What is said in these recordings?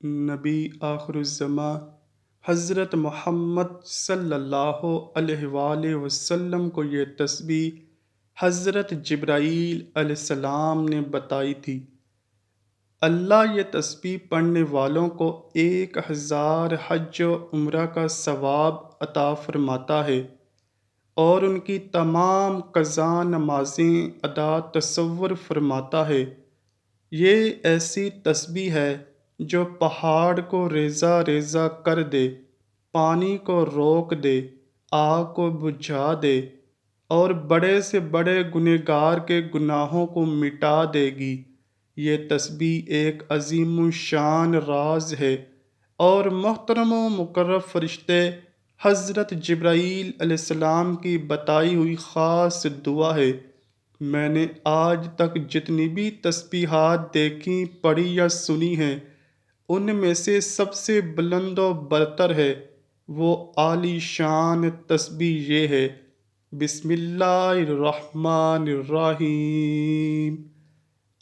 نبی آخر الزماں حضرت محمد صلی اللہ علیہ وآلہ وسلم کو یہ تسبیح حضرت جبرائیل علیہ السلام نے بتائی تھی۔ اللہ یہ تسبیح پڑھنے والوں کو 1000 حج و عمرہ کا ثواب عطا فرماتا ہے اور ان کی تمام قضا نمازیں ادا تصور فرماتا ہے۔ یہ ایسی تسبیح ہے جو پہاڑ کو ریزہ ریزہ کر دے، پانی کو روک دے، آگ کو بجھا دے اور بڑے سے بڑے گنہگار کے گناہوں کو مٹا دے گی۔ یہ تسبیح ایک عظیم الشان راز ہے اور محترم و مقرب فرشتے حضرت جبرائیل علیہ السلام کی بتائی ہوئی خاص دعا ہے۔ میں نے آج تک جتنی بھی تسبیحات دیکھی، پڑھی یا سنی ہیں، ان میں سے سب سے بلند و برتر ہے وہ عالی شان تسبیح یہ ہے: بسم اللہ الرحمن الرحیم۔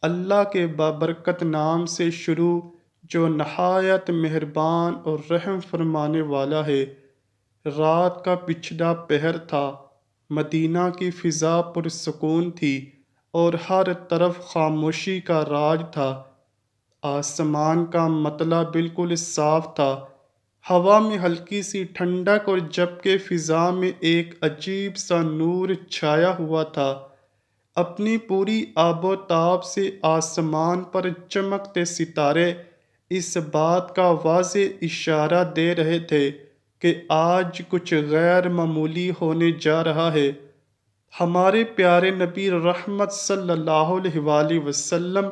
اللہ کے بابرکت نام سے شروع جو نہایت مہربان اور رحم فرمانے والا ہے۔ رات کا پچھلا پہر تھا، مدینہ کی فضا پرسکون تھی اور ہر طرف خاموشی کا راج تھا۔ آسمان کا مطلع بالکل صاف تھا، ہوا میں ہلکی سی ٹھنڈک اور جبکہ فضا میں ایک عجیب سا نور چھایا ہوا تھا۔ اپنی پوری آب و تاب سے آسمان پر چمکتے ستارے اس بات کا واضح اشارہ دے رہے تھے کہ آج کچھ غیر معمولی ہونے جا رہا ہے۔ ہمارے پیارے نبی رحمت صلی اللہ علیہ وآلہ وسلم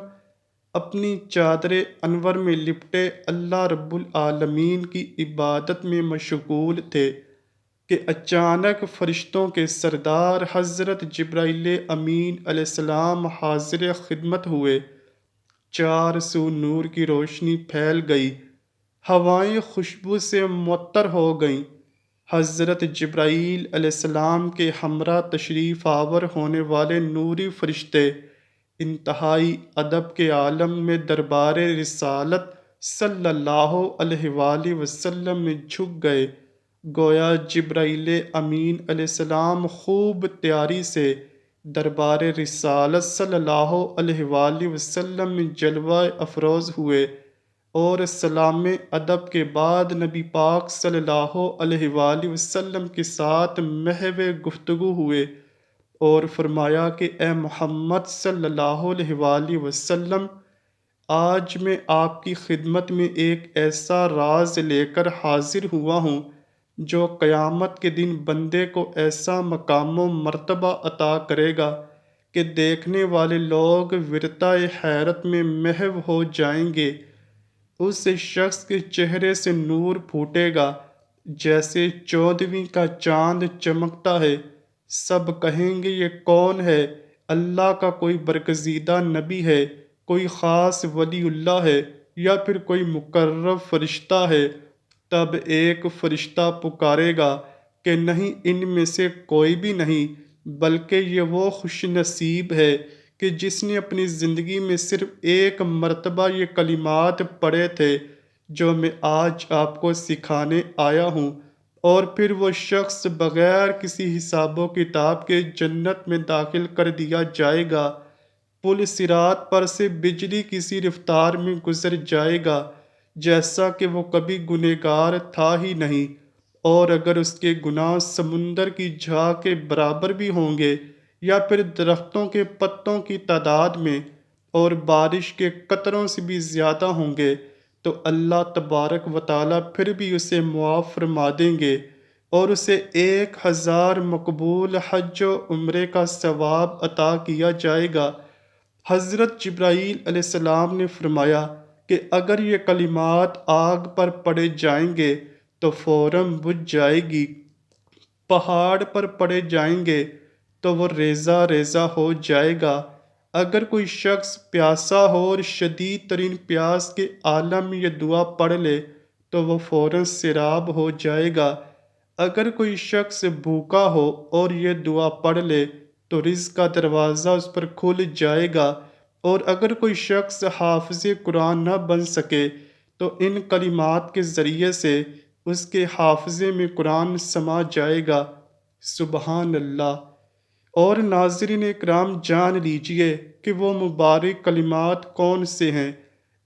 اپنی چادر انور میں لپٹے اللہ رب العالمین کی عبادت میں مشغول تھے کہ اچانک فرشتوں کے سردار حضرت جبرائیل امین علیہ السلام حاضر خدمت ہوئے۔ چار سو نور کی روشنی پھیل گئی، ہوائیں خوشبو سے معطر ہو گئیں۔ حضرت جبرائیل علیہ السلام کے ہمراہ تشریف آور ہونے والے نوری فرشتے انتہائی ادب کے عالم میں دربار رسالت صلی اللہ علیہ وآلہ وسلم میں جھک گئے، گویا جبرائیل امین علیہ السلام خوب تیاری سے دربار رسالت صلی اللہ علیہ وآلہ وسلم میں جلوہ افروز ہوئے اور سلام ادب کے بعد نبی پاک صلی اللہ علیہ وآلہ وسلم کے ساتھ محو گفتگو ہوئے اور فرمایا کہ اے محمد صلی اللہ علیہ وآلہ وسلم، آج میں آپ کی خدمت میں ایک ایسا راز لے کر حاضر ہوا ہوں جو قیامت کے دن بندے کو ایسا مقام و مرتبہ عطا کرے گا کہ دیکھنے والے لوگ ورطہ حیرت میں محو ہو جائیں گے۔ اس شخص کے چہرے سے نور پھوٹے گا جیسے 14ویں کا چاند چمکتا ہے۔ سب کہیں گے یہ کون ہے؟ اللہ کا کوئی برگزیدہ نبی ہے، کوئی خاص ولی اللہ ہے یا پھر کوئی مقرب فرشتہ ہے؟ تب ایک فرشتہ پکارے گا کہ نہیں، ان میں سے کوئی بھی نہیں، بلکہ یہ وہ خوش نصیب ہے کہ جس نے اپنی زندگی میں صرف ایک مرتبہ یہ کلمات پڑھے تھے جو میں آج آپ کو سکھانے آیا ہوں، اور پھر وہ شخص بغیر کسی حساب و کتاب کے جنت میں داخل کر دیا جائے گا۔ پل صراط پر سے بجلی کسی رفتار میں گزر جائے گا جیسا کہ وہ کبھی گنہگار تھا ہی نہیں، اور اگر اس کے گناہ سمندر کی جھاگ کے برابر بھی ہوں گے یا پھر درختوں کے پتوں کی تعداد میں اور بارش کے قطروں سے بھی زیادہ ہوں گے، تو اللہ تبارک و تعالیٰ پھر بھی اسے معاف فرما دیں گے اور اسے 1000 مقبول حج و عمرے کا ثواب عطا کیا جائے گا۔ حضرت جبرائیل علیہ السلام نے فرمایا کہ اگر یہ کلمات آگ پر پڑے جائیں گے تو فوراً بجھ جائے گی، پہاڑ پر پڑے جائیں گے تو وہ ریزہ ریزہ ہو جائے گا۔ اگر کوئی شخص پیاسا ہو اور شدید ترین پیاس کے عالم میں یہ دعا پڑھ لے تو وہ فوراً سیراب ہو جائے گا۔ اگر کوئی شخص بھوکا ہو اور یہ دعا پڑھ لے تو رزق کا دروازہ اس پر کھل جائے گا، اور اگر کوئی شخص حافظ قرآن نہ بن سکے تو ان کلمات کے ذریعے سے اس کے حافظے میں قرآن سما جائے گا۔ سبحان اللہ۔ اور ناظرین اکرام، جان لیجئے کہ وہ مبارک کلمات کون سے ہیں۔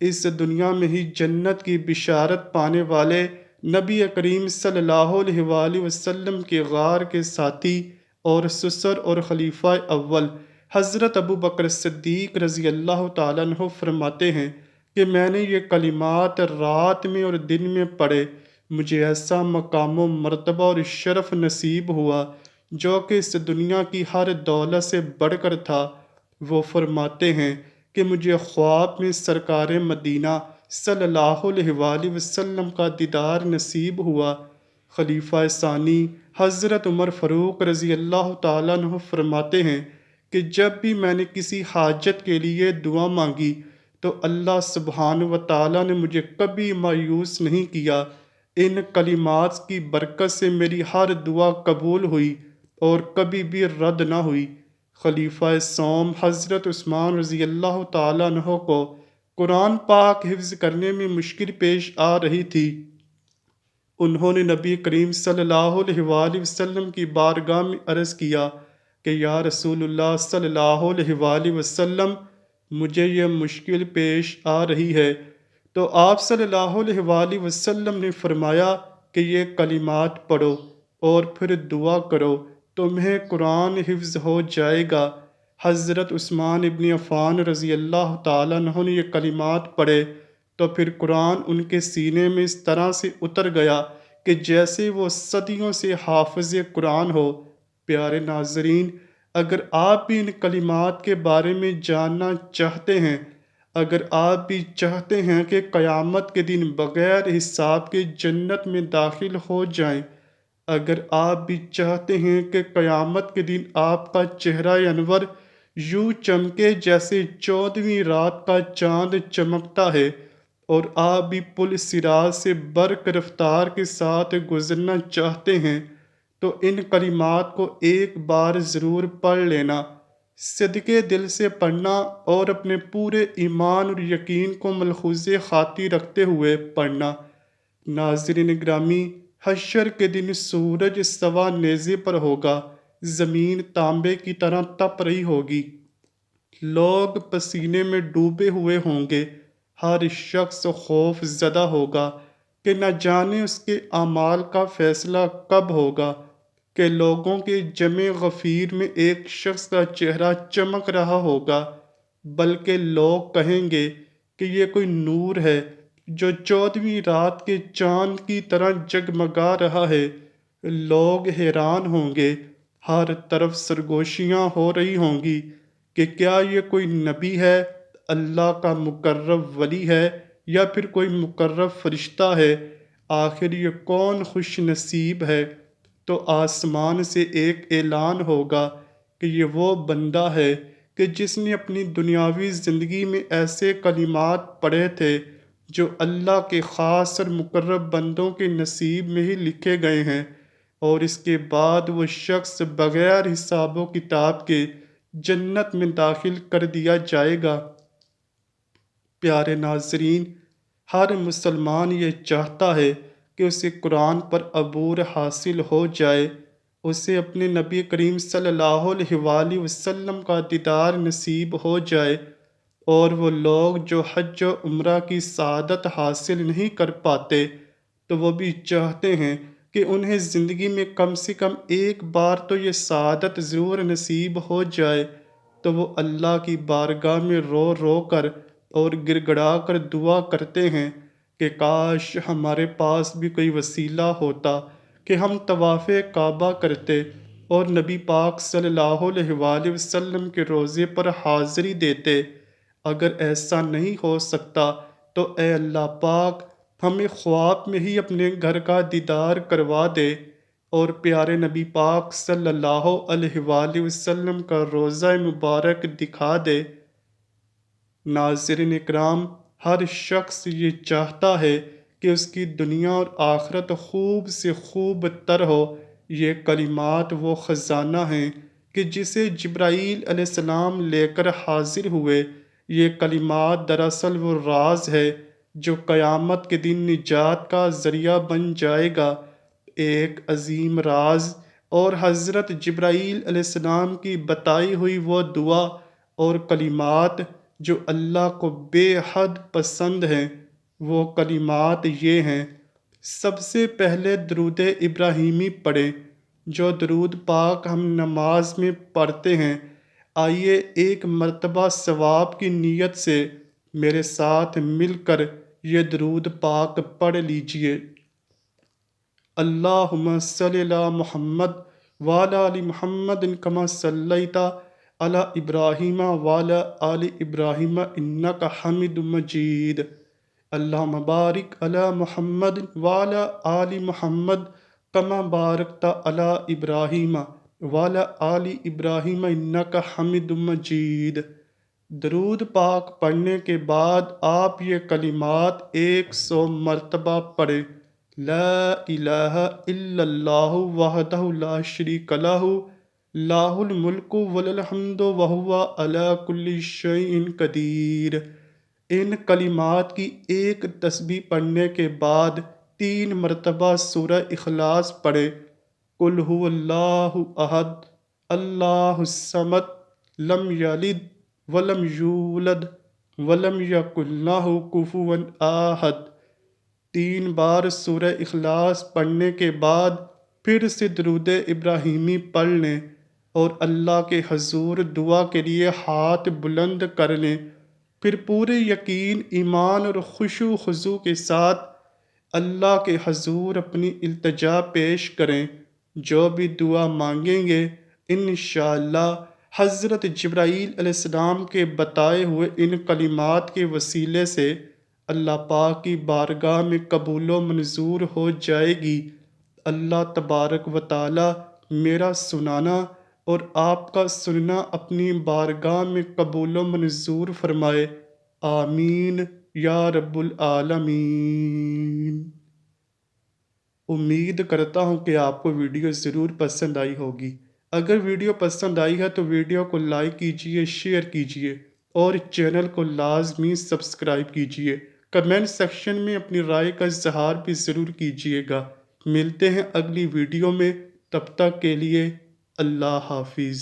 اس دنیا میں ہی جنت کی بشارت پانے والے نبی کریم صلی اللہ علیہ وآلہ وسلم کے غار کے ساتھی اور سسر اور خلیفہ اول حضرت ابو بکر صدیق رضی اللہ تعالیٰ عنہ فرماتے ہیں کہ میں نے یہ کلمات رات میں اور دن میں پڑھے، مجھے ایسا مقام و مرتبہ اور شرف نصیب ہوا جو کہ اس دنیا کی ہر دولت سے بڑھ کر تھا۔ وہ فرماتے ہیں کہ مجھے خواب میں سرکار مدینہ صلی اللہ علیہ وآلہ وسلم کا دیدار نصیب ہوا۔ خلیفہ ثانی حضرت عمر فاروق رضی اللہ تعالیٰ عنہ فرماتے ہیں کہ جب بھی میں نے کسی حاجت کے لیے دعا مانگی تو اللہ سبحانہ و تعالیٰ نے مجھے کبھی مایوس نہیں کیا۔ ان کلمات کی برکت سے میری ہر دعا قبول ہوئی اور کبھی بھی رد نہ ہوئی۔ خلیفہ سوم حضرت عثمان رضی اللہ تعالیٰ عنہ کو قرآن پاک حفظ کرنے میں مشکل پیش آ رہی تھی۔ انہوں نے نبی کریم صلی اللہ علیہ وآلہ وسلم کی بارگاہ میں عرض کیا کہ یا رسول اللہ صلی اللہ علیہ وآلہ وسلم، مجھے یہ مشکل پیش آ رہی ہے۔ تو آپ صلی اللہ علیہ وآلہ وسلم نے فرمایا کہ یہ کلمات پڑھو اور پھر دعا کرو، تمہیں قرآن حفظ ہو جائے گا۔ حضرت عثمان ابن عفان رضی اللہ تعالیٰ عنہ نے یہ کلمات پڑھے تو پھر قرآن ان کے سینے میں اس طرح سے اتر گیا کہ جیسے وہ صدیوں سے حافظ قرآن ہو۔ پیارے ناظرین، اگر آپ بھی ان کلمات کے بارے میں جاننا چاہتے ہیں، اگر آپ بھی چاہتے ہیں کہ قیامت کے دن بغیر حساب کے جنت میں داخل ہو جائیں، اگر آپ بھی چاہتے ہیں کہ قیامت کے دن آپ کا چہرہ انور یوں چمکے جیسے 14ویں رات کا چاند چمکتا ہے، اور آپ بھی پل صراط سے برق رفتار کے ساتھ گزرنا چاہتے ہیں، تو ان کلمات کو ایک بار ضرور پڑھ لینا، صدقے دل سے پڑھنا اور اپنے پورے ایمان اور یقین کو ملحوظ خاطر رکھتے ہوئے پڑھنا۔ ناظرین گرامی، حشر کے دن سورج سوا نیزے پر ہوگا، زمین تانبے کی طرح تپ رہی ہوگی، لوگ پسینے میں ڈوبے ہوئے ہوں گے، ہر شخص خوف زدہ ہوگا کہ نہ جانے اس کے اعمال کا فیصلہ کب ہوگا، کہ لوگوں کے جمع غفیر میں ایک شخص کا چہرہ چمک رہا ہوگا، بلکہ لوگ کہیں گے کہ یہ کوئی نور ہے جو 14ویں رات کے چاند کی طرح جگمگا رہا ہے۔ لوگ حیران ہوں گے، ہر طرف سرگوشیاں ہو رہی ہوں گی کہ کیا یہ کوئی نبی ہے، اللہ کا مقرب ولی ہے، یا پھر کوئی مقرب فرشتہ ہے، آخر یہ کون خوش نصیب ہے؟ تو آسمان سے ایک اعلان ہوگا کہ یہ وہ بندہ ہے کہ جس نے اپنی دنیاوی زندگی میں ایسے کلمات پڑھے تھے جو اللہ کے خاص اور مقرب بندوں کے نصیب میں ہی لکھے گئے ہیں، اور اس کے بعد وہ شخص بغیر حساب و کتاب کے جنت میں داخل کر دیا جائے گا۔ پیارے ناظرین، ہر مسلمان یہ چاہتا ہے کہ اسے قرآن پر عبور حاصل ہو جائے، اسے اپنے نبی کریم صلی اللہ علیہ وآلہ وسلم کا دیدار نصیب ہو جائے، اور وہ لوگ جو حج و عمرہ کی سعادت حاصل نہیں کر پاتے تو وہ بھی چاہتے ہیں کہ انہیں زندگی میں کم سے کم ایک بار تو یہ سعادت ضرور نصیب ہو جائے، تو وہ اللہ کی بارگاہ میں رو رو کر اور گڑ گڑا کر دعا کرتے ہیں کہ کاش ہمارے پاس بھی کوئی وسیلہ ہوتا کہ ہم طواف کعبہ کرتے اور نبی پاک صلی اللہ علیہ وآلہ وسلم کے روضے پر حاضری دیتے۔ اگر ایسا نہیں ہو سکتا تو اے اللہ پاک، ہمیں خواب میں ہی اپنے گھر کا دیدار کروا دے اور پیارے نبی پاک صلی اللہ علیہ وآلہ وسلم کا روضہ مبارک دکھا دے۔ ناظرین اکرام، ہر شخص یہ چاہتا ہے کہ اس کی دنیا اور آخرت خوب سے خوب تر ہو۔ یہ کلمات وہ خزانہ ہیں کہ جسے جبرائیل علیہ السلام لے کر حاضر ہوئے۔ یہ کلمات دراصل وہ راز ہے جو قیامت کے دن نجات کا ذریعہ بن جائے گا۔ ایک عظیم راز اور حضرت جبرائیل علیہ السلام کی بتائی ہوئی وہ دعا اور کلمات جو اللہ کو بے حد پسند ہیں، وہ کلمات یہ ہیں: سب سے پہلے درود ابراہیمی پڑھیں، جو درود پاک ہم نماز میں پڑھتے ہیں۔ آئیے ایک مرتبہ ثواب کی نیت سے میرے ساتھ مل کر یہ درود پاک پڑھ لیجئے۔ اللہم صلی علی محمد وعلی آل محمد کما صلیت علی ابراہیم وعلی آل ابراہیم انک حمید مجید۔ اللہم بارک علی محمد وعلی آل محمد کما بارکت علی ابراہیم وعلی آل ابراہیم انک حمید مجید۔ درود پاک پڑھنے کے بعد آپ یہ کلمات 100 مرتبہ پڑھیں: لا الہ الا اللہ وحدہ لا شریک لہ لہ الملک ولہ الحمد وہو علی کل شیء قدیر۔ ان کلمات کی ایک تسبیح پڑھنے کے بعد 3 مرتبہ سورہ اخلاص پڑھیں: قل ھو اللہ احد اللہ الصمد لم یلد ولم یولد ولم یکن لہ کفوا احد۔ 3 بار سورہ اخلاص پڑھنے کے بعد پھر سے درود ابراہیمی پڑھ لیں اور اللہ کے حضور دعا کے لیے ہاتھ بلند کر لیں۔ پھر پورے یقین، ایمان اور خشوع و خضوع کے ساتھ اللہ کے حضور اپنی التجا پیش کریں۔ جو بھی دعا مانگیں گے انشاءاللہ حضرت جبرائیل علیہ السلام کے بتائے ہوئے ان کلمات کے وسیلے سے اللہ پاک کی بارگاہ میں قبول و منظور ہو جائے گی۔ اللہ تبارک و تعالی میرا سنانا اور آپ کا سننا اپنی بارگاہ میں قبول و منظور فرمائے، آمین یا رب العالمین۔ امید کرتا ہوں کہ آپ کو ویڈیو ضرور پسند آئی ہوگی۔ اگر ویڈیو پسند آئی ہے تو ویڈیو کو لائک کیجئے، شیئر کیجئے اور چینل کو لازمی سبسکرائب کیجئے۔ کمنٹ سیکشن میں اپنی رائے کا اظہار بھی ضرور کیجئے گا۔ ملتے ہیں اگلی ویڈیو میں، تب تک کے لیے اللہ حافظ۔